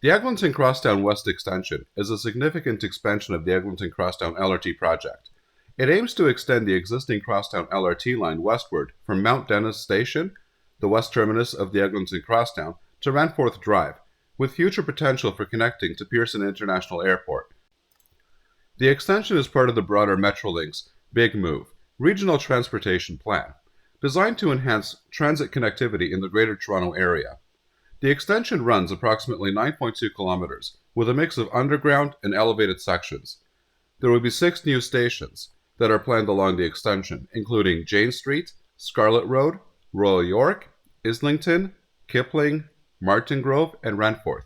The Eglinton Crosstown West Extension is a significant expansion of the Eglinton Crosstown LRT project. It aims to extend the existing Crosstown LRT line westward from Mount Dennis Station, the west terminus of the Eglinton Crosstown, to Ranforth Drive, with future potential for connecting to Pearson International Airport. The extension is part of the broader Metrolinx Big Move regional transportation plan, designed to enhance transit connectivity in the Greater Toronto Area. The extension runs approximately 9.2 kilometers, with a mix of underground and elevated sections. There will be 6 new stations that are planned along the extension, including Jane Street, Scarlett Road, Royal York, Islington, Kipling, Martin Grove, and Ranforth.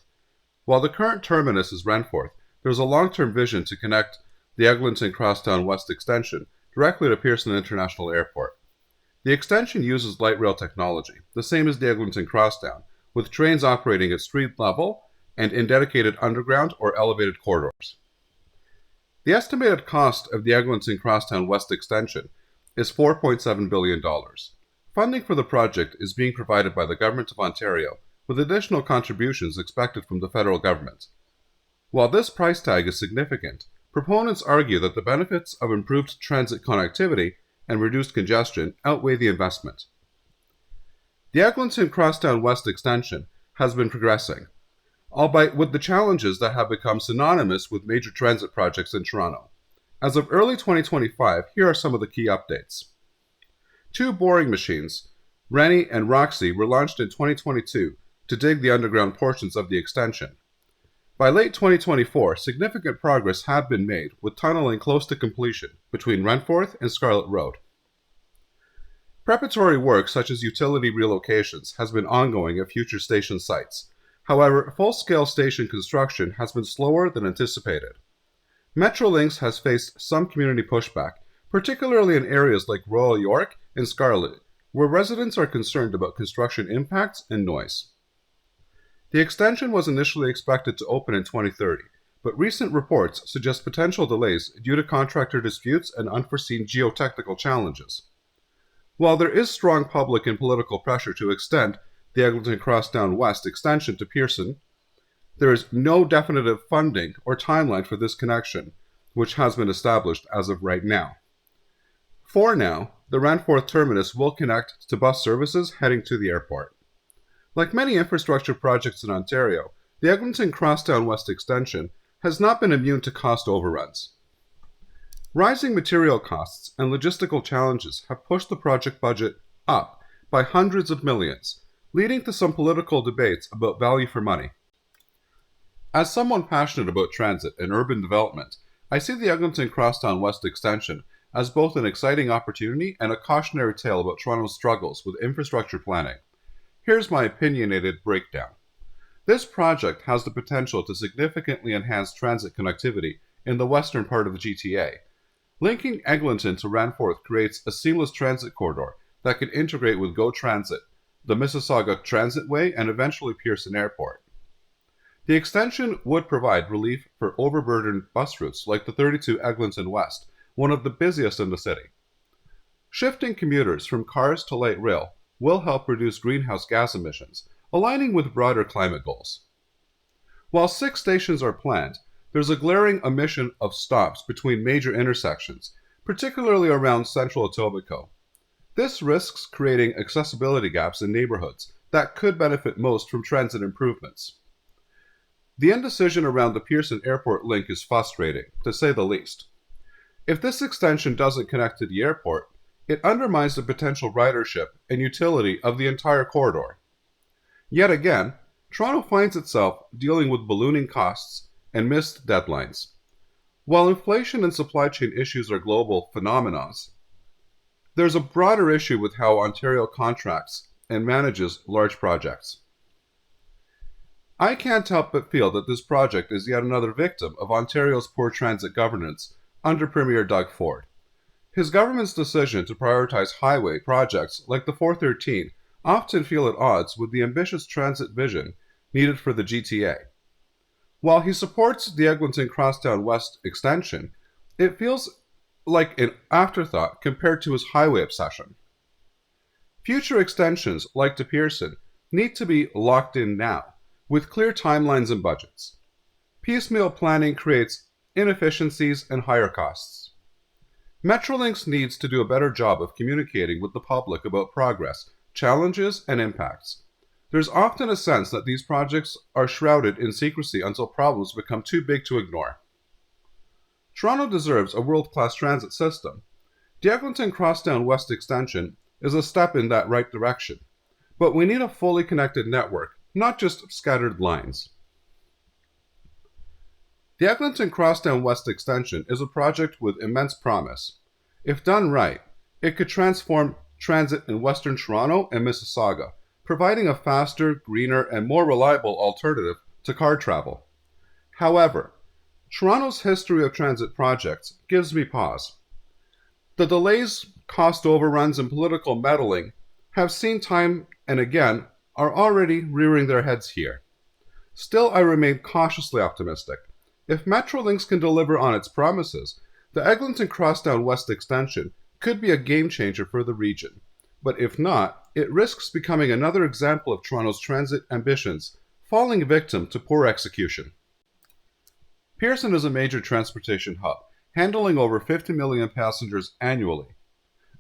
While the current terminus is Ranforth, there is a long-term vision to connect the Eglinton Crosstown West Extension directly to Pearson International Airport. The extension uses light rail technology, the same as the Eglinton Crosstown, with trains operating at street level and in dedicated underground or elevated corridors. The estimated cost of the Eglinton Crosstown West Extension is $4.7 billion. Funding for the project is being provided by the Government of Ontario, with additional contributions expected from the federal government. While this price tag is significant, proponents argue that the benefits of improved transit connectivity and reduced congestion outweigh the investment. The Eglinton Crosstown West Extension has been progressing, albeit with the challenges that have become synonymous with major transit projects in Toronto. As of early 2025, here are some of the key updates. 2 boring machines, Rennie and Roxy, were launched in 2022 to dig the underground portions of the extension. By late 2024, significant progress had been made, with tunneling close to completion between Ranforth and Scarlett Road. Preparatory work such as utility relocations has been ongoing at future station sites. However, full-scale station construction has been slower than anticipated. Metrolinx has faced some community pushback, particularly in areas like Royal York and Scarlett, where residents are concerned about construction impacts and noise. The extension was initially expected to open in 2030, but recent reports suggest potential delays due to contractor disputes and unforeseen geotechnical challenges. While there is strong public and political pressure to extend the Eglinton Crosstown West extension to Pearson, there is no definitive funding or timeline for this connection, which has been established as of right now. For now, the Ranforth terminus will connect to bus services heading to the airport. Like many infrastructure projects in Ontario, the Eglinton Crosstown West Extension has not been immune to cost overruns. Rising material costs and logistical challenges have pushed the project budget up by hundreds of millions, leading to some political debates about value for money. As someone passionate about transit and urban development, I see the Eglinton Crosstown West Extension as both an exciting opportunity and a cautionary tale about Toronto's struggles with infrastructure planning. Here's my opinionated breakdown. This project has the potential to significantly enhance transit connectivity in the western part of the GTA. Linking Eglinton to Ranforth creates a seamless transit corridor that can integrate with GO Transit, the Mississauga Transitway, and eventually Pearson Airport. The extension would provide relief for overburdened bus routes like the 32 Eglinton West, one of the busiest in the city. Shifting commuters from cars to light rail will help reduce greenhouse gas emissions, aligning with broader climate goals. While 6 stations are planned, there's a glaring omission of stops between major intersections, particularly around central Etobicoke. This risks creating accessibility gaps in neighborhoods that could benefit most from transit improvements. The indecision around the Pearson Airport link is frustrating, to say the least. If this extension doesn't connect to the airport, it undermines the potential ridership and utility of the entire corridor. Yet again, Toronto finds itself dealing with ballooning costs and missed deadlines. While inflation and supply chain issues are global phenomena, there's a broader issue with how Ontario contracts and manages large projects. I can't help but feel that this project is yet another victim of Ontario's poor transit governance under Premier Doug Ford. His government's decision to prioritize highway projects like the 413 often feel at odds with the ambitious transit vision needed for the GTA. While he supports the Eglinton Crosstown West extension, it feels like an afterthought compared to his highway obsession. Future extensions, like to Pearson, need to be locked in now, with clear timelines and budgets. Piecemeal planning creates inefficiencies and higher costs. Metrolinx needs to do a better job of communicating with the public about progress, challenges, and impacts. There's often a sense that these projects are shrouded in secrecy until problems become too big to ignore. Toronto deserves a world-class transit system. The Eglinton Crosstown West Extension is a step in that right direction, but we need a fully connected network, not just scattered lines. The Eglinton Crosstown West Extension is a project with immense promise. If done right, it could transform transit in Western Toronto and Mississauga, providing a faster, greener, and more reliable alternative to car travel. However, Toronto's history of transit projects gives me pause. The delays, cost overruns, and political meddling have seen time and again are already rearing their heads here. Still, I remain cautiously optimistic. If Metrolinx can deliver on its promises, the Eglinton Crosstown West Extension could be a game changer for the region. But if not, it risks becoming another example of Toronto's transit ambitions falling victim to poor execution. Pearson is a major transportation hub, handling over 50 million passengers annually.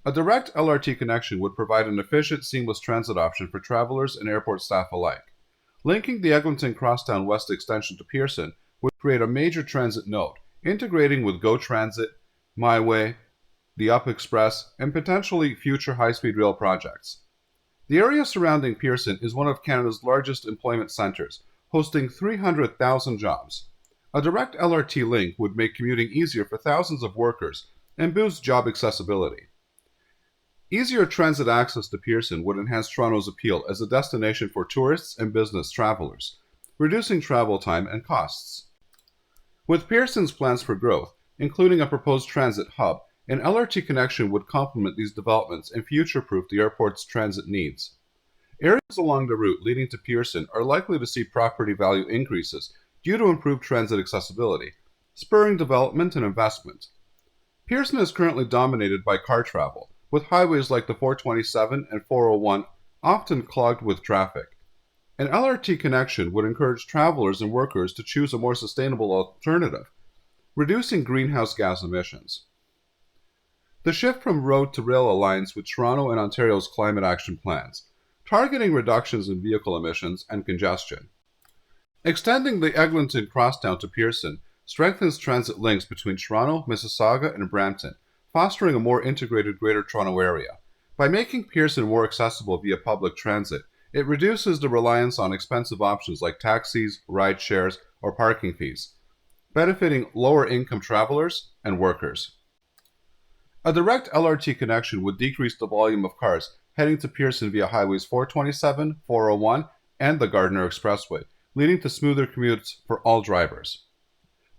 A direct LRT connection would provide an efficient, seamless transit option for travelers and airport staff alike. Linking the Eglinton Crosstown West Extension to Pearson would create a major transit node, integrating with GO Transit, MyWay, the Up Express, and potentially future high-speed rail projects. The area surrounding Pearson is one of Canada's largest employment centres, hosting 300,000 jobs. A direct LRT link would make commuting easier for thousands of workers and boost job accessibility. Easier transit access to Pearson would enhance Toronto's appeal as a destination for tourists and business travelers, reducing travel time and costs. With Pearson's plans for growth, including a proposed transit hub, an LRT connection would complement these developments and future-proof the airport's transit needs. Areas along the route leading to Pearson are likely to see property value increases due to improved transit accessibility, spurring development and investment. Pearson is currently dominated by car travel, with highways like the 427 and 401 often clogged with traffic. An LRT connection would encourage travelers and workers to choose a more sustainable alternative, reducing greenhouse gas emissions. The shift from road to rail aligns with Toronto and Ontario's climate action plans, targeting reductions in vehicle emissions and congestion. Extending the Eglinton Crosstown to Pearson strengthens transit links between Toronto, Mississauga, and Brampton, fostering a more integrated Greater Toronto Area. By making Pearson more accessible via public transit, it reduces the reliance on expensive options like taxis, ride shares, or parking fees, benefiting lower-income travelers and workers. A direct LRT connection would decrease the volume of cars heading to Pearson via highways 427, 401, and the Gardiner Expressway, leading to smoother commutes for all drivers.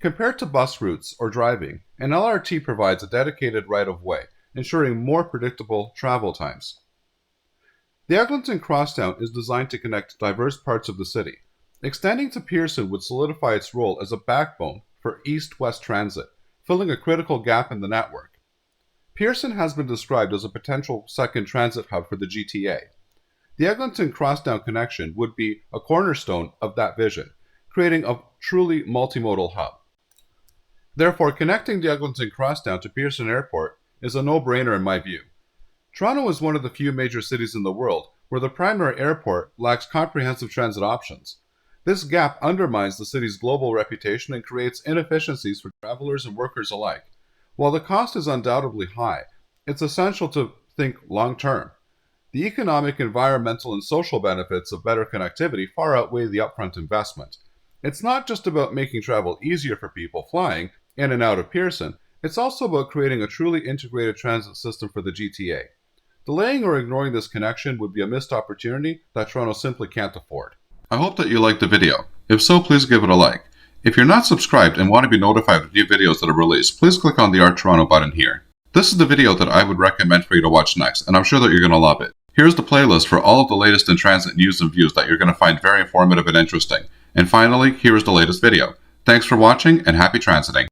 Compared to bus routes or driving, an LRT provides a dedicated right-of-way, ensuring more predictable travel times. The Eglinton Crosstown is designed to connect diverse parts of the city. Extending to Pearson would solidify its role as a backbone for east-west transit, filling a critical gap in the network. Pearson has been described as a potential second transit hub for the GTA. The Eglinton Crosstown connection would be a cornerstone of that vision, creating a truly multimodal hub. Therefore, connecting the Eglinton Crosstown to Pearson Airport is a no-brainer in my view. Toronto is one of the few major cities in the world where the primary airport lacks comprehensive transit options. This gap undermines the city's global reputation and creates inefficiencies for travelers and workers alike. While the cost is undoubtedly high, it's essential to think long-term. The economic, environmental, and social benefits of better connectivity far outweigh the upfront investment. It's not just about making travel easier for people flying in and out of Pearson, it's also about creating a truly integrated transit system for the GTA. Delaying or ignoring this connection would be a missed opportunity that Toronto simply can't afford. I hope that you liked the video. If so, please give it a like. If you're not subscribed and want to be notified of new videos that are released, please click on the Art Toronto button here. This is the video that I would recommend for you to watch next, and I'm sure that you're going to love it. Here's the playlist for all of the latest in transit news and views that you're going to find very informative and interesting. And finally, here is the latest video. Thanks for watching and happy transiting.